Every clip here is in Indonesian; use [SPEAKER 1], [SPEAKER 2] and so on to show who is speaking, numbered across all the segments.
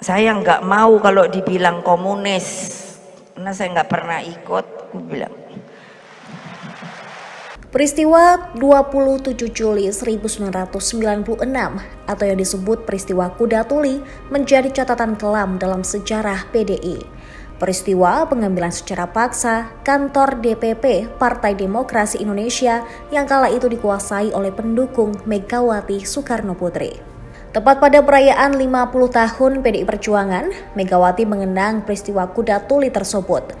[SPEAKER 1] Saya nggak mau kalau dibilang komunis, karena saya nggak pernah ikut. Aku bilang.
[SPEAKER 2] Peristiwa 27 Juli 1996 atau yang disebut peristiwa Kuda Tuli menjadi catatan kelam dalam sejarah PDI. Peristiwa pengambilan secara paksa kantor DPP Partai Demokrasi Indonesia yang kala itu dikuasai oleh pendukung Megawati Soekarno Putri. Tepat pada perayaan 50 tahun PDI Perjuangan, Megawati mengenang peristiwa Kuda Tuli tersebut.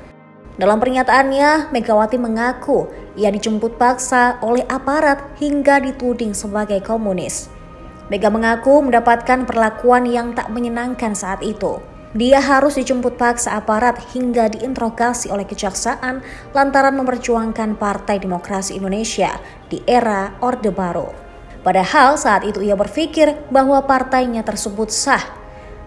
[SPEAKER 2] Dalam pernyataannya, Megawati mengaku ia dijemput paksa oleh aparat hingga dituding sebagai komunis. Mega mengaku mendapatkan perlakuan yang tak menyenangkan saat itu. Dia harus dijemput paksa aparat hingga diinterogasi oleh kejaksaan lantaran memperjuangkan Partai Demokrasi Indonesia di era Orde Baru. Padahal saat itu ia berpikir bahwa partainya tersebut sah.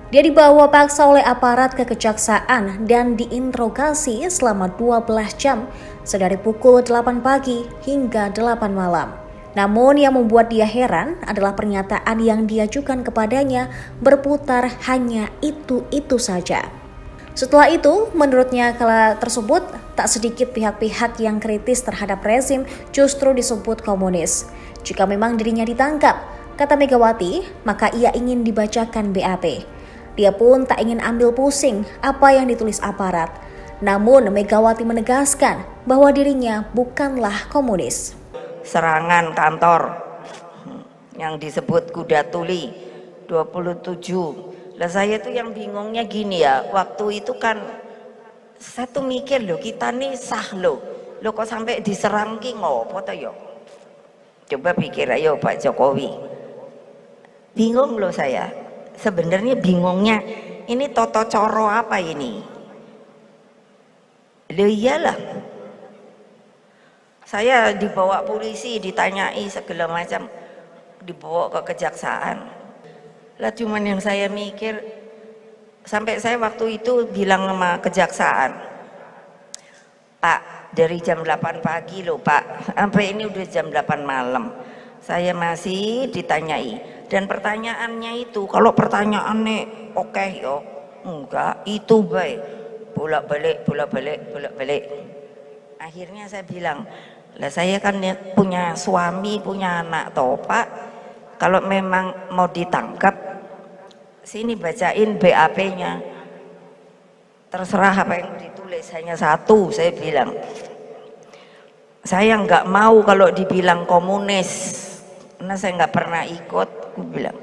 [SPEAKER 2] Dia dibawa paksa oleh aparat ke kejaksaan dan diinterogasi selama 12 jam, sedari pukul 8 pagi hingga 8 malam. Namun yang membuat dia heran adalah pernyataan yang diajukan kepadanya berputar hanya itu-itu saja. Setelah itu, menurutnya kala tersebut tak sedikit pihak-pihak yang kritis terhadap rezim justru disebut komunis. Jika memang dirinya ditangkap, kata Megawati, maka ia ingin dibacakan BAP. Dia pun tak ingin ambil pusing apa yang ditulis aparat. Namun Megawati menegaskan bahwa dirinya bukanlah komunis.
[SPEAKER 1] Serangan kantor yang disebut Kuda Tuli 27. Lah saya tuh yang bingungnya gini ya, waktu itu kan saya tuh mikir loh, kita nih sah loh kok sampai diserang ki ngopo to yo. Coba pikir ayo Pak Jokowi. Bingung loh saya. Sebenarnya bingungnya ini toto coro apa ini? Loh iyalah. Saya dibawa polisi, ditanyai segala macam, dibawa ke kejaksaan. Lah cuman yang saya mikir, sampai saya waktu itu bilang sama kejaksaan, Pak, dari jam 8 pagi loh Pak, sampai ini udah jam 8 malam saya masih ditanyai. Dan pertanyaannya itu, kalau pertanyaannya oke yo, enggak, itu baik, bolak-balik. Akhirnya saya bilang, lah saya kan punya suami, punya anak toh Pak, kalau memang mau ditangkap, sini bacain BAP-nya, terserah apa yang ditulis, hanya satu. Saya bilang, saya nggak mau kalau dibilang komunis, karena saya nggak pernah ikut. Aku bilang.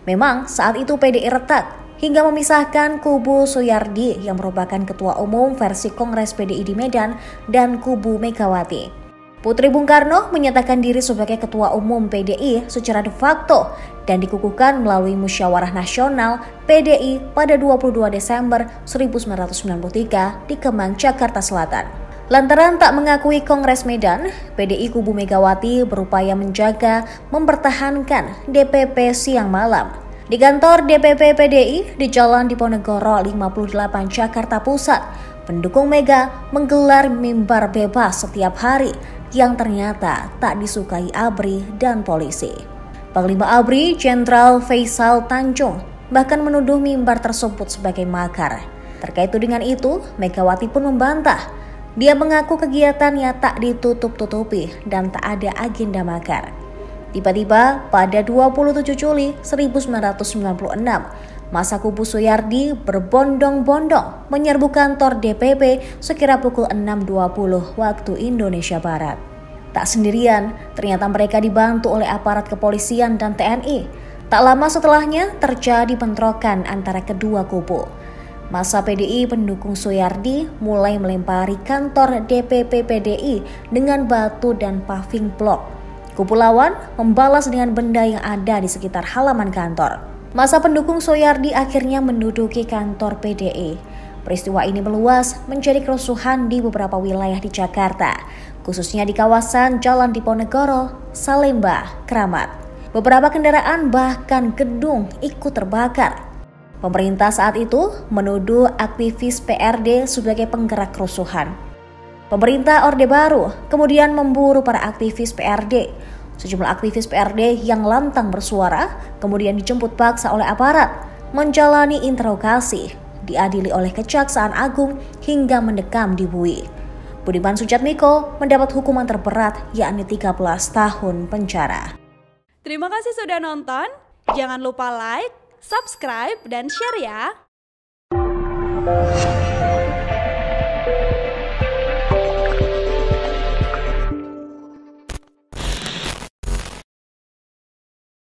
[SPEAKER 2] Memang saat itu PDI retak hingga memisahkan kubu Soehardi yang merupakan ketua umum versi Kongres PDI di Medan dan kubu Megawati. Putri Bung Karno menyatakan diri sebagai ketua umum PDI secara de facto dan dikukuhkan melalui Musyawarah Nasional PDI pada 22 Desember 1993 di Kemang, Jakarta Selatan. Lantaran tak mengakui Kongres Medan, PDI kubu Megawati berupaya menjaga mempertahankan DPP siang malam. Di kantor DPP PDI di Jalan Diponegoro 58 Jakarta Pusat, pendukung Mega menggelar mimbar bebas setiap hari yang ternyata tak disukai ABRI dan polisi. Panglima ABRI Jenderal Faisal Tanjung bahkan menuduh mimbar tersebut sebagai makar. Terkait tudingan itu, Megawati pun membantah. Dia mengaku kegiatannya tak ditutup-tutupi dan tak ada agenda makar. Tiba-tiba pada 27 Juli 1996, masa kubu Soehardi berbondong-bondong menyerbu kantor DPP sekira pukul 6.20 waktu Indonesia Barat. Tak sendirian, ternyata mereka dibantu oleh aparat kepolisian dan TNI. Tak lama setelahnya terjadi bentrokan antara kedua kubu. Masa PDI pendukung Soehardi mulai melempari kantor DPP PDI dengan batu dan paving blok. Kubu lawan membalas dengan benda yang ada di sekitar halaman kantor. Masa pendukung Soehardi akhirnya menduduki kantor PDI. Peristiwa ini meluas menjadi kerusuhan di beberapa wilayah di Jakarta, khususnya di kawasan Jalan Diponegoro, Salemba, Kramat. Beberapa kendaraan bahkan gedung ikut terbakar. Pemerintah saat itu menuduh aktivis PRD sebagai penggerak kerusuhan. Pemerintah Orde Baru kemudian memburu para aktivis PRD. Sejumlah aktivis PRD yang lantang bersuara kemudian dijemput paksa oleh aparat. menjalani interogasi, diadili oleh Kejaksaan Agung hingga mendekam di Bui. Budiman Sujatmiko mendapat hukuman terberat yakni 13 tahun penjara.
[SPEAKER 3] Terima kasih sudah nonton. Jangan lupa like, subscribe, dan share ya.